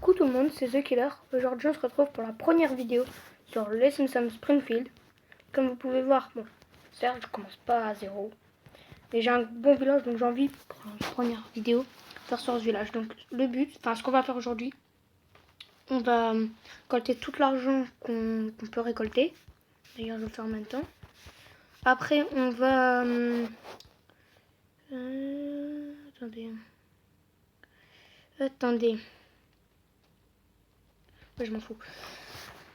Coucou tout le monde, c'est The Killer. Aujourd'hui on se retrouve pour la première vidéo sur les Simpsons Springfield. Comme vous pouvez voir, bon, certes je commence pas à zéro, mais j'ai un bon village donc j'ai envie pour la première vidéo faire sur ce village. Donc le but, enfin ce qu'on va faire aujourd'hui, on va récolter tout l'argent qu'on peut récolter. D'ailleurs je vais le faire en même temps. Après on va... Attendez. Ouais, je m'en fous.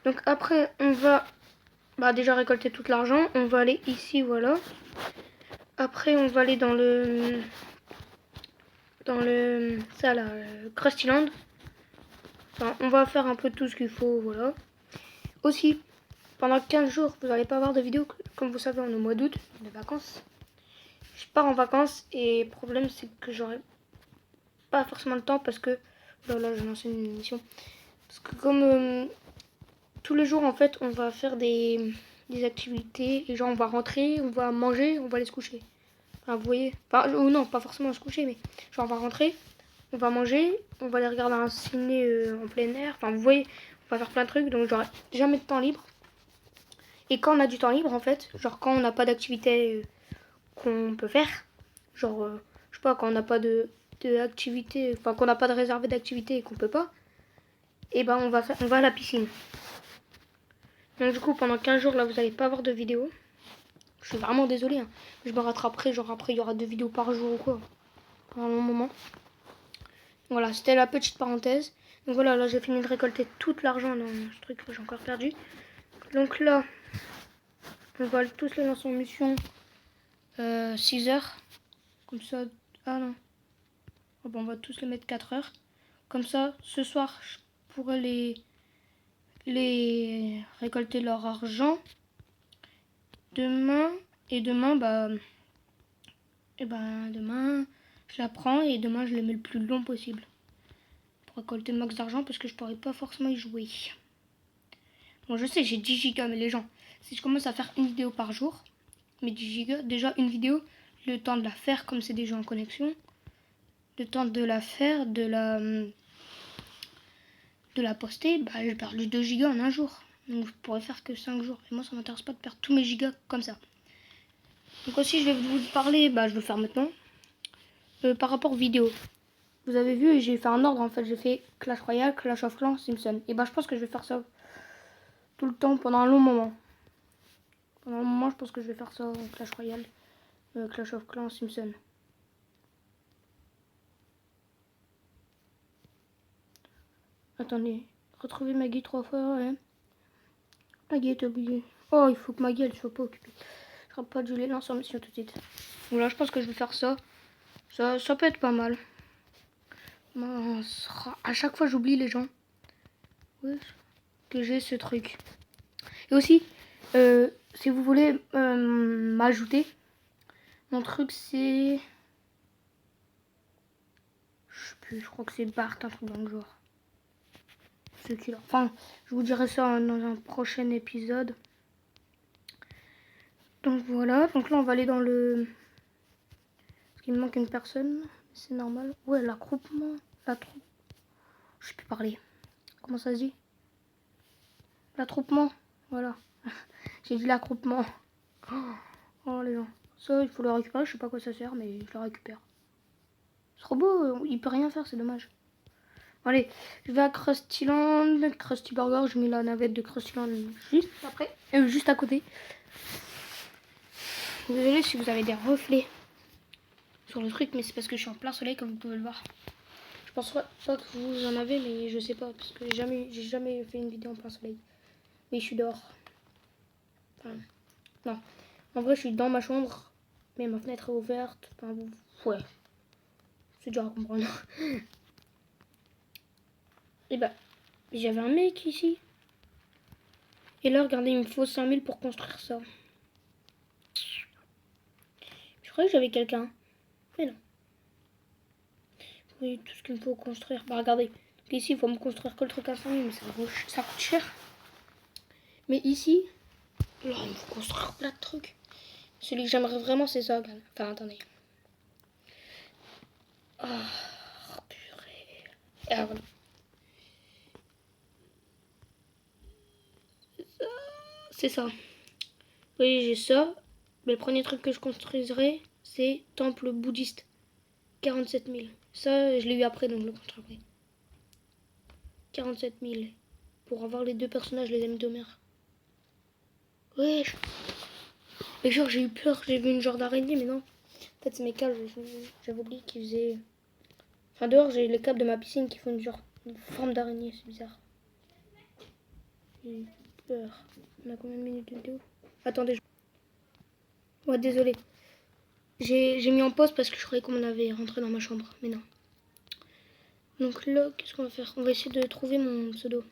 Donc après on va déjà récolter tout l'argent. On va aller ici, voilà. Après on va aller dans le ça là, Krusty Land. Enfin, on va faire un peu tout ce qu'il faut, voilà. Aussi, pendant 15 jours, vous n'allez pas avoir de vidéo. Comme vous savez, on est au mois d'août, de vacances. Je pars en vacances et le problème c'est que j'aurai pas forcément le temps parce que... Là, j'ai lancé une émission. Parce que comme tous les jours, en fait, on va faire des activités. Et genre, on va rentrer, on va manger, on va aller se coucher. Enfin, vous voyez. Enfin, ou non, pas forcément se coucher, mais genre, on va rentrer, on va manger, on va aller regarder un ciné en plein air. Enfin, vous voyez, on va faire plein de trucs. Donc, j'aurai jamais de temps libre. Et quand on a du temps libre, en fait, genre, quand on n'a pas d'activité qu'on peut faire, genre, je sais pas, quand on n'a pas de activité, enfin, qu'on n'a pas de réservé d'activité et qu'on peut pas, et ben, on va à la piscine. Donc du coup pendant 15 jours là vous n'allez pas avoir de vidéo. Je suis vraiment désolée, hein. Je me rattraperai, genre après il y aura 2 vidéos par jour ou quoi. Pendant un long moment. Voilà, c'était la petite parenthèse. Donc voilà, là j'ai fini de récolter tout l'argent dans ce truc que j'ai encore perdu. Donc là, on va tous les lancer en mission 6 heures. Comme ça, ah non. Oh, bon, on va tous les mettre 4 heures. Comme ça, ce soir, je pourrais les récolter leur argent. Demain, demain, je la prends et demain, je les mets le plus long possible. Pour récolter le max d'argent parce que je pourrais pas forcément y jouer. Bon, je sais, j'ai 10 gigas, mais les gens, si je commence à faire une vidéo par jour, mais 10 gigas, déjà une vidéo, le temps de la faire comme c'est déjà en connexion, le temps de la faire, de la poster, j'ai perdu 2 gigas en un jour. Donc je pourrais faire que 5 jours. Et moi, ça m'intéresse pas de perdre tous mes gigas comme ça. Donc aussi, je vais vous parler, je vais le faire maintenant. Par rapport aux vidéos. Vous avez vu, j'ai fait un ordre en fait. J'ai fait Clash Royale, Clash of Clans, Simpson. Et je pense que je vais faire ça tout le temps pendant un long moment. Pendant un moment, je pense que je vais faire ça Clash Royale, Clash of Clans, Simpson. Attendez, retrouver Maggie 3 fois, ouais. Maggie est oubliée. Oh, il faut que Maggie elle soit pas occupée. Je serai pas de les lancer en mission tout de suite. Voilà, je pense que je vais faire ça. Ça peut être pas mal. À chaque fois, j'oublie les gens. Ouais, que j'ai ce truc. Et aussi, si vous voulez m'ajouter, mon truc c'est... Je sais plus, je crois que c'est Bart, un truc dans le genre. Ce qui là. Enfin, je vous dirai ça dans un prochain épisode. Donc voilà, donc là on va aller dans le... Parce qu'il me manque une personne, c'est normal. Ouais, l'accroupement, la troupe. Je sais plus parler. Comment ça se dit? L'attroupement, voilà. J'ai dit l'accroupement. Oh les gens. Ça, il faut le récupérer, je sais pas à quoi ça sert, mais je le récupère. Ce robot, il peut rien faire, c'est dommage. Bon, allez, je vais à Krusty Land, Krusty Burger, je mets la navette de Krusty Land juste après, juste à côté. Désolé si vous avez des reflets sur le truc, mais c'est parce que je suis en plein soleil, comme vous pouvez le voir. Je pense pas que vous en avez, mais je sais pas, parce que j'ai jamais fait une vidéo en plein soleil. Mais je suis dehors. Enfin, non. En vrai, je suis dans ma chambre, mais ma fenêtre est ouverte. Enfin, ouais. C'est dur à comprendre. Et j'avais un mec ici. Et là, regardez, il me faut 5000 pour construire ça. Je croyais que j'avais quelqu'un. Mais non. Oui, tout ce qu'il me faut construire. Regardez. Donc ici, il faut me construire que le truc à 5000, mais ça coûte cher. Mais ici, là, il me faut construire plein de trucs. Celui que j'aimerais vraiment, c'est ça. Enfin, attendez. Oh, purée. Et voilà. c'est ça. Oui, j'ai ça. Mais le premier truc que je construiserai, c'est temple bouddhiste. 47 000. Ça, je l'ai eu après, donc je le construirai. 47 000. Pour avoir les deux personnages, les amis d'Homère. Wesh. Mais genre, j'ai eu peur. J'ai vu une genre d'araignée, mais non. En fait, c'est mes câbles. J'avais oublié qu'ils faisaient... Enfin, dehors, j'ai les câbles de ma piscine qui font une forme d'araignée. C'est bizarre. J'ai eu peur. On a combien de minutes de vidéo? Attendez. Ouais, désolé. J'ai mis en pause parce que je croyais qu'on avait rentré dans ma chambre. Mais non. Donc là, qu'est-ce qu'on va faire? On va essayer de trouver mon pseudo.